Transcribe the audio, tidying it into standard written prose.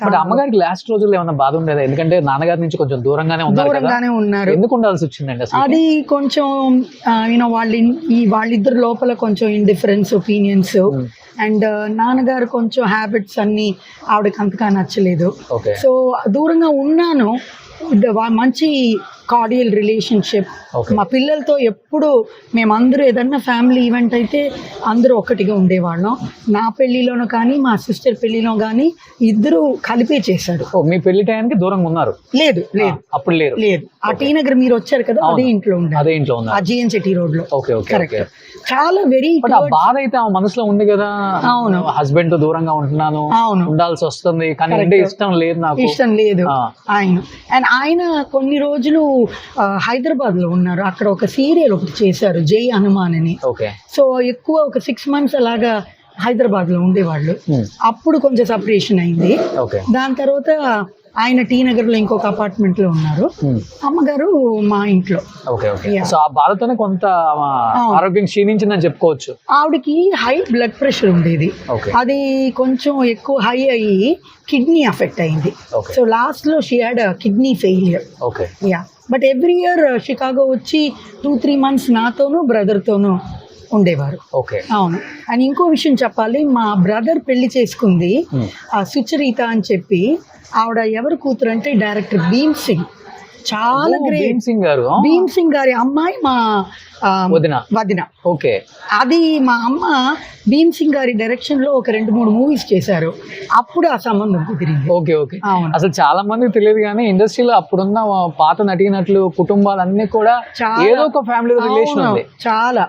But అమ్మగారికి last రోజుల్లో ఏమైనా బాధ ఉండేదా? ఎందుకంటే నాన్నగారి నుంచి కొంచెం దూరంగానే ఉన్నారు. ఎందుకు ఉండాల్సి వచ్చిందండి అసలు? అది కొంచెం యూనో వాళ్ళిద్దరు లోపల కొంచెం ఇండిఫరెన్స్ ఒపీనియన్స్ అండ్ నాన్నగారు కొంచెం హ్యాబిట్స్ అన్ని ఆవిడకి అంతగా నచ్చలేదు. సో దూరంగా ఉన్నాను. మంచి కార్డియల్ రిలేషన్షిప్. మా పిల్లలతో ఎప్పుడు మేమందరూ ఏదన్నా ఫ్యామిలీ ఈవెంట్ అయితే అందరూ ఒక్కటిగా ఉండేవాళ్ళం. నా పెళ్లిలోనూ కానీ మా సిస్టర్ పెళ్లిలో కానీ ఇద్దరు కలిపే చేశారు. మీ పెళ్లి టైంకి దూరంగా ఉన్నారు? లేదు అప్పుడు లేదు. ఆ టీ నగర్ మీరు వచ్చారు కదా, అదే ఇంట్లో ఉన్నారు, ఆ జిఎన్ సిటీ రోడ్ లో. కరెక్ట్. చాలా వెరీ బాధ అయితే ఆ మనసులో ఉంది కదా. అవును, హస్బెండ్ తో దూరంగా ఉంటున్నాను, ఉండాల్సి వస్తుంది, కానీ ఇష్టం లేదు, నాకు ఇష్టం లేదు ఆయన. అండ్ ఆయన కొన్ని రోజులు హైదరాబాద్ లో ఉన్నారు. అక్కడ ఒక సీరియల్ ఒకటి చేశారు, జై హనుమాన్ అని. సో ఎక్కువ ఒక 6 months అలాగా హైదరాబాద్ లో ఉండేవాళ్ళు. అప్పుడు కొంచెం సపరేషన్ అయింది. దాని తర్వాత ఆయన టీ నగర్ లో ఇంకొక అపార్ట్మెంట్ లో ఉన్నారు, అమ్మగారు మా ఇంట్లో. సో ఆ బాధతోనే కొంత ఆరోగ్యం క్షీణించిందని చెప్పుకోవచ్చు. ఆవిడకి హై బ్లడ్ ప్రెషర్ ఉండేది, అది కొంచెం ఎక్కువ హై అయ్యి కిడ్నీ అఫెక్ట్ అయింది. సో లాస్ట్ లో she had kidney failure. But every year Chicago వచ్చి 2-3 months నాతోనూ బ్రదర్ తోనూ ఉండేవారు. అవును. అండ్ ఇంకో విషయం చెప్పాలి, మా బ్రదర్ పెళ్లి చేసుకుంది సుచరిత అని చెప్పి. ఆవిడ ఎవరు కూతురు అంటే డైరెక్టర్ భీమ్ సింగ్. చాలా గ్రేట్. భీమ్ సింగ్ గారి అమ్మాయి మా వదిన. అది మా అమ్మ భీమ్ సింగ్ గారి డైరెక్షన్ లో ఒక 2-3 movies చేశారు. అప్పుడు ఆ సంబంధం కుదిరింది. అసలు చాలా మందికి తెలియదు కానీ ఇండస్ట్రీలో అప్పుడున్న పాత నటీనటులు కుటుంబాలన్నీ కూడా ఏదో ఒక ఫ్యామిలీ రిలేషన్ ఉంది. చాలా